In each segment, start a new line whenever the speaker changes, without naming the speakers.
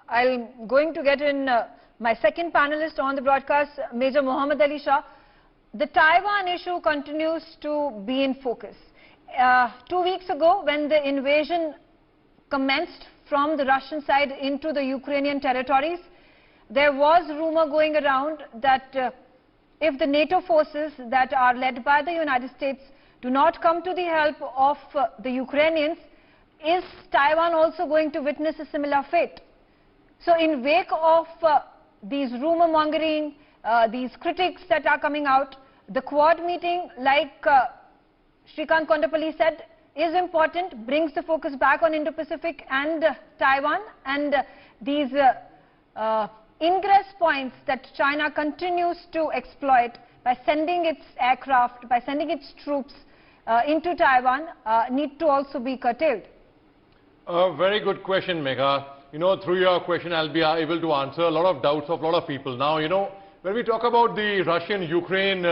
I'm going to get in my second panelist on the broadcast, Major Mohommed Ali Shah. The Taiwan issue continues to be in focus. 2 weeks ago, when the invasion commenced from the Russian side into the Ukrainian territories, there was rumor going around that if the NATO forces that are led by the United States do not come to the help of the Ukrainians, is Taiwan also going to witness a similar fate? So in wake of these rumor mongering, these critics that are coming out, the Quad meeting, like Shrikant Kondapalli said, is important, brings the focus back on Indo-Pacific and Taiwan, and these ingress points that China continues to exploit by sending its aircraft, by sending its troops into Taiwan, need to also be curtailed.
A very good question, Megha. You know, through your question, I'll be able to answer a lot of doubts of a lot of people. Now, you know, when we talk about the Russian-Ukraine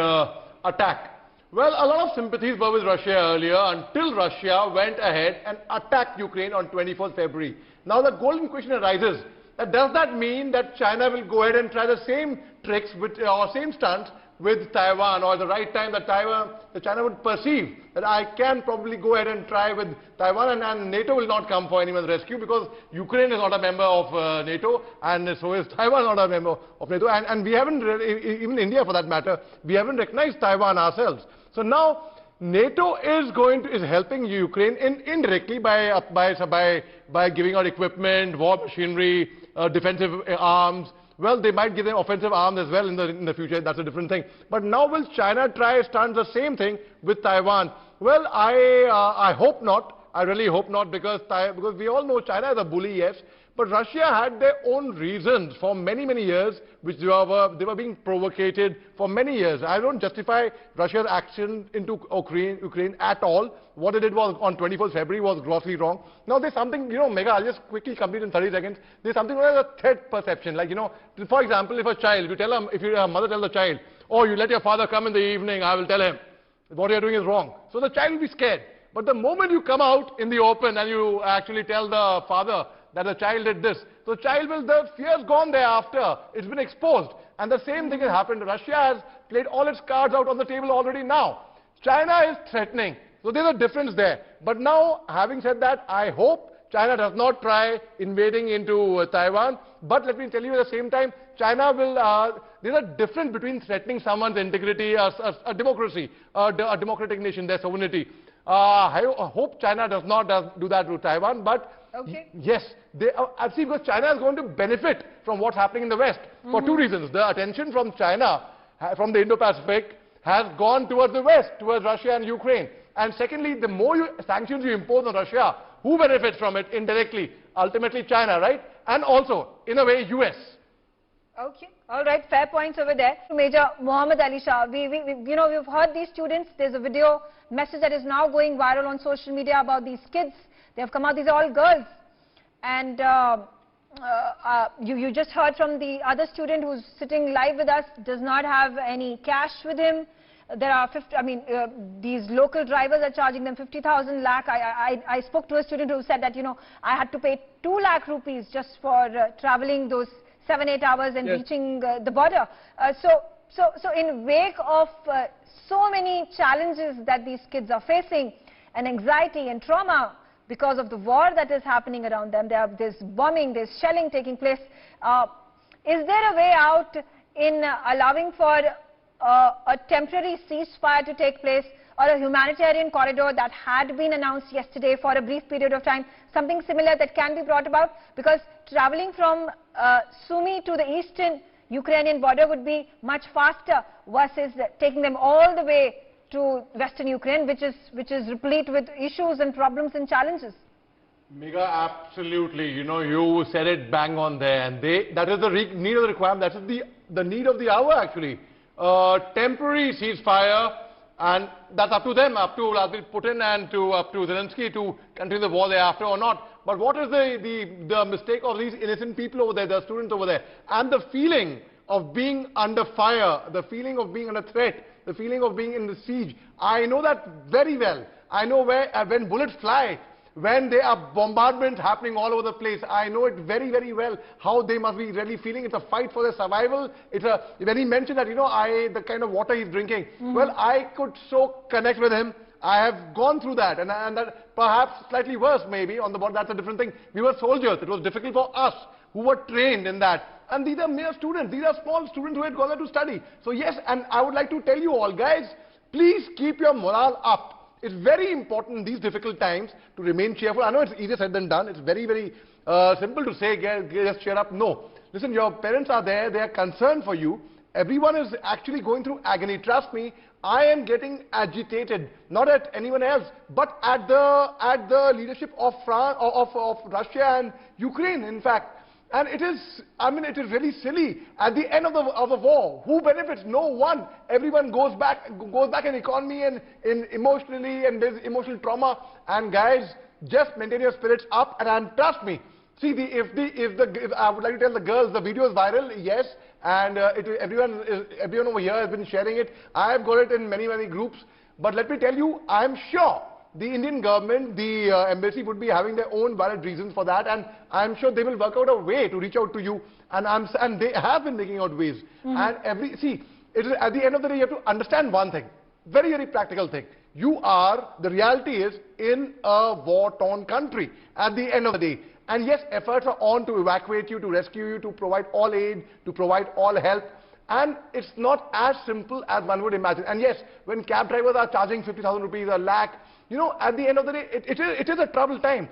attack, well, a lot of sympathies were with Russia earlier until Russia went ahead and attacked Ukraine on 21st February. Now, the golden question arises, that does that mean that China will go ahead and try the same tricks with, or same stunts with Taiwan, or the right time that China would perceive that I can probably go ahead and try with Taiwan, and NATO will not come for anyone's rescue, because Ukraine is not a member of NATO, and so is Taiwan not a member of NATO, and we haven't, even India for that matter, we haven't recognized Taiwan ourselves. So now NATO is helping Ukraine indirectly by giving out equipment, war machinery, defensive arms. Well, they might give them offensive arms as well in the future. That's a different thing. But now will China try stunts the same thing with Taiwan? Well, I hope not. I really hope not, because we all know China is a bully, yes. But Russia had their own reasons for many, many years, which they were being provocated for many years. I don't justify Russia's action into Ukraine at all. What it did was on 21st February was grossly wrong. Now there's something, you know, Megha, I'll just quickly complete in 30 seconds. There's something called a threat perception. Like, you know, for example, if a mother tells the child, oh, you let your father come in the evening, I will tell him what you're doing is wrong. So the child will be scared. But the moment you come out in the open and you actually tell the father that the child did this, so the fear's gone thereafter. It's been exposed. And the same thing has happened. Russia has played all its cards out on the table already now. China is threatening. So there's a difference there. But now, having said that, I hope China does not try invading into Taiwan. But let me tell you at the same time, China will, there's a difference between threatening someone's integrity, a democracy, a democratic nation, their sovereignty. I hope China does not do that to Taiwan, but okay. Yes, see, because China is going to benefit from what's happening in the West for two reasons. The attention from China, from the Indo-Pacific, has gone towards the West, towards Russia and Ukraine. And secondly, the more sanctions you impose on Russia, who benefits from it indirectly? Ultimately China, right? And also, in a way, US.
Okay, all right, fair points over there. Major Mohommed Ali Shah, we've heard these students. There's a video message that is now going viral on social media about these kids. They have come out, these are all girls. And you just heard from the other student who's sitting live with us, does not have any cash with him. There are these local drivers are charging them 50,000 lakh. I spoke to a student who said that, you know, I had to pay 2 lakh rupees just for traveling those 7-8 hours and reaching the border. So in wake of so many challenges that these kids are facing, and anxiety and trauma because of the war that is happening around them, there's bombing, there's shelling taking place. Is there a way out in allowing for a temporary ceasefire to take place, or a humanitarian corridor that had been announced yesterday for a brief period of time, something similar that can be brought about? Because traveling from Sumy to the eastern Ukrainian border would be much faster versus taking them all the way to western Ukraine, which is replete with issues and problems and challenges.
Megha, absolutely. You know, you said it bang on there, and that is the need of the requirement. That is the need of the hour, actually. Temporary ceasefire, and that's up to them, up to Vladimir Putin and up to Zelensky to continue the war thereafter or not. But what is the mistake of these innocent people over there, the students over there, and the feeling of being under fire, the feeling of being under threat, the feeling of being in the siege? I know that very well. I know when bullets fly, when there are bombardments happening all over the place. I know it very, very well, how they must be really feeling. It's a fight for their survival. When he mentioned that, the kind of water he's drinking, well, I could so connect with him. I have gone through that, and that perhaps slightly worse maybe on the board. That's a different thing. We were soldiers. It was difficult for us who were trained in that. And these are mere students. These are small students who had gone there to study. So yes, and I would like to tell you all, guys, please keep your morale up. It's very important in these difficult times to remain cheerful. I know it's easier said than done. It's very, very simple to say, just cheer up. No. Listen, your parents are there. They are concerned for you. Everyone is actually going through agony. Trust me, I am getting agitated, not at anyone else, but at the leadership of France, of Russia and Ukraine, in fact. And it is really silly. At the end of the war, who benefits? No one. Everyone goes back in economy and emotionally, and there's emotional trauma. And guys, just maintain your spirits up, and trust me. See, if I would like to tell the girls, the video is viral, yes, and everyone over here has been sharing it. I have got it in many, many groups. But let me tell you, I am sure the Indian government, the embassy would be having their own valid reasons for that, and I'm sure they will work out a way to reach out to you, and they have been making out ways. And at the end of the day, you have to understand one thing, very, very practical thing. The reality is in a war-torn country at the end of the day. And yes, efforts are on to evacuate you, to rescue you, to provide all aid, to provide all help. And it's not as simple as one would imagine. And yes, when cab drivers are charging 50,000 rupees, a lakh, at the end of the day, it is a troubled time.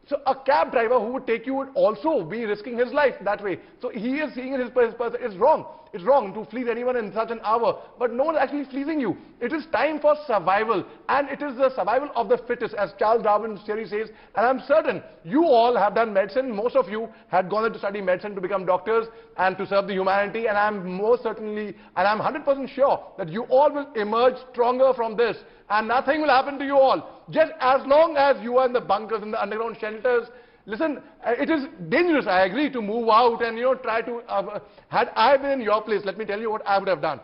So a cab driver who would take you would also be risking his life that way. So he is seeing his person. It's wrong. It's wrong to fleece anyone in such an hour. But no one is actually fleecing you. It is time for survival. And it is the survival of the fittest, as Charles Darwin's theory says. And I'm certain you all have done medicine. Most of you had gone to study medicine to become doctors and to serve the humanity. And I'm 100% sure that you all will emerge stronger from this. And nothing will happen to you all. Just as long as you are in the bunkers, in the underground shelters. Listen, it is dangerous, I agree, to move out and, try to... had I been in your place, let me tell you what I would have done.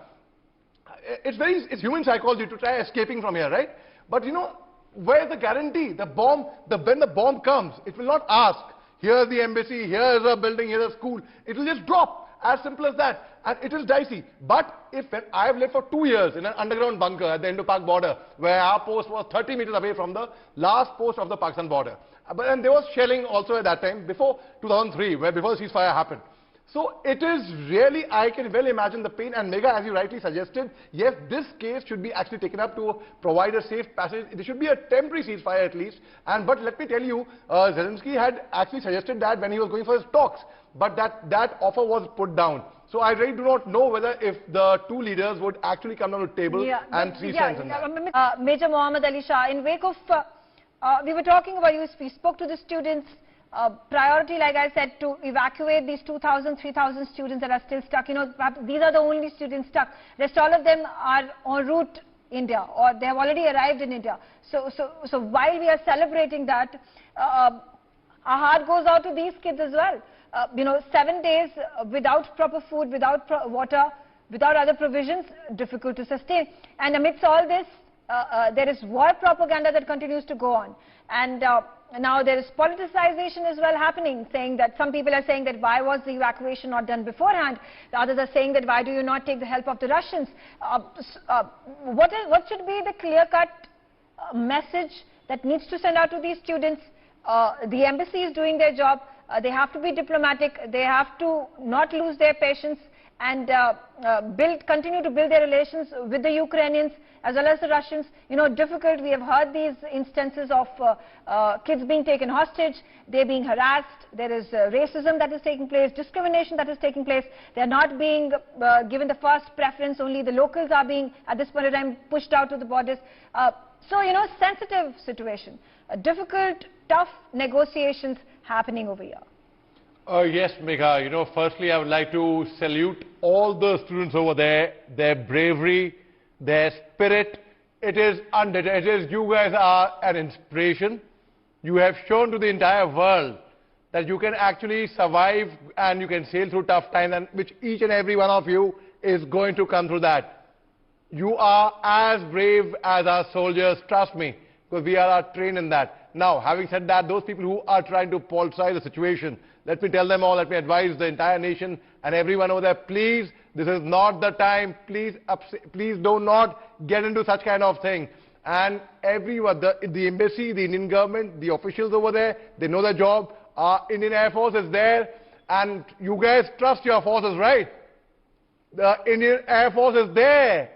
It's human psychology to try escaping from here, right? But, where's the guarantee? When the bomb comes, it will not ask, here's the embassy, here's a building, here's a school. It will just drop. As simple as that. And it is dicey. But I have lived for 2 years in an underground bunker at the Indo-Pak border, where our post was 30 meters away from the last post of the Pakistan border. And there was shelling also at that time, before 2003, before the ceasefire happened. So it is really, I can well imagine the pain. And Megha, as you rightly suggested, yes, this case should be actually taken up to provide a safe passage. It should be a temporary ceasefire at least. But let me tell you, Zelensky had actually suggested that when he was going for his talks. But that offer was put down. So I really do not know whether if the two leaders would actually come down to the table and see sense in that.
Major Mohommed Ali Shah, in wake of, we were talking about we spoke to the students. Priority, like I said, to evacuate these 2,000, 3,000 students that are still stuck. These are the only students stuck. Rest all of them are en route India, or they have already arrived in India. So while we are celebrating that, our heart goes out to these kids as well. 7 days without proper food, without water, without other provisions, difficult to sustain. And amidst all this, there is war propaganda that continues to go on. And now there is politicization as well happening, saying that some people are saying that why was the evacuation not done beforehand? The others are saying that why do you not take the help of the Russians? What should be the clear-cut message that needs to send out to these students? The embassy is doing their job. They have to be diplomatic. They have to not lose their patience and continue to build their relations with the Ukrainians as well as the Russians. Difficult. We have heard these instances of kids being taken hostage, they're being harassed, there is racism that is taking place, discrimination that is taking place. They're not being given the first preference. Only the locals are being, at this point in time, pushed out to the borders. So, sensitive situation. Difficult, tough negotiations happening over here.
Yes, Megha, firstly I would like to salute all the students over there, their bravery, their spirit. You guys are an inspiration. You have shown to the entire world that you can actually survive and you can sail through tough times, and which each and every one of you is going to come through that. You are as brave as our soldiers, trust me, because we are trained in that. Now, having said that, those people who are trying to politicize the situation, let me tell them all, let me advise the entire nation and everyone over there, please, this is not the time. Please do not get into such kind of thing. And everyone, the embassy, the Indian government, the officials over there, they know their job. Our Indian Air Force is there, and you guys trust your forces, right? The Indian Air Force is there.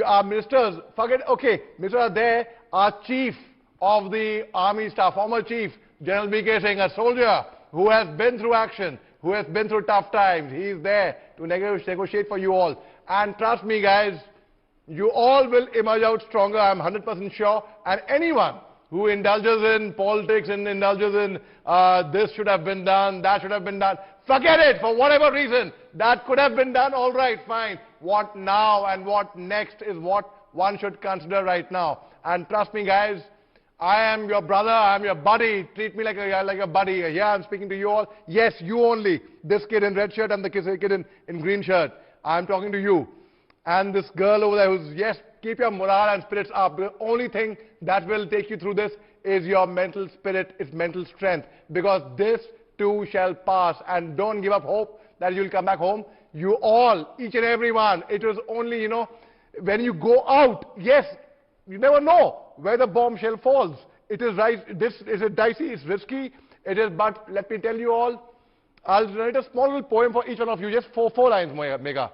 Our ministers, okay, ministers are there. Our chief of the army staff, former chief, General B.K. Singh, a soldier who has been through action, who has been through tough times. He is there to negotiate for you all. And trust me, guys, you all will emerge out stronger, I'm 100% sure. And anyone who indulges in politics and indulges in this should have been done, that should have been done, forget it, for whatever reason. That could have been done, all right, fine. What now and what next is what one should consider right now. And trust me, guys, I am your brother, I am your buddy. Treat me like a buddy. Here I'm speaking to you all. Yes, you only. This kid in red shirt and the kid in green shirt. I'm talking to you. And this girl over there who's, yes, keep your morale and spirits up. The only thing that will take you through this is your mental spirit, its mental strength. Because this too shall pass. And don't give up hope that you'll come back home. You all, each and every one, it is only, when you go out, yes, you never know where the bombshell falls. It is right, this is dicey, it's risky, it is, but let me tell you all, I'll write a small little poem for each one of you, just four lines, Megha.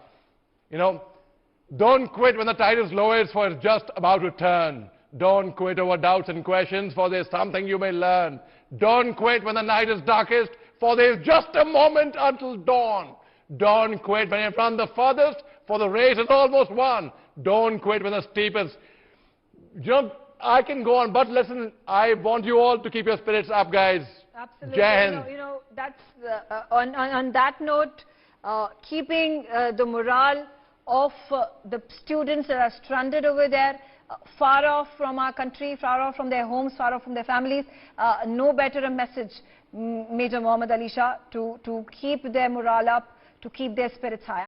Don't quit when the tide is lowest, for it's just about to turn. Don't quit over doubts and questions, for there's something you may learn. Don't quit when the night is darkest, for there's just a moment until dawn. Don't quit when you've run the furthest, for the race is almost won. Don't quit when the steepest. I can go on, but listen, I want you all to keep your spirits up, guys.
Absolutely. That's on that note, keeping the morale of the students that are stranded over there, far off from our country, far off from their homes, far off from their families, no better a message, Major Mohommed Ali Shah, to keep their morale up, to keep their spirits high.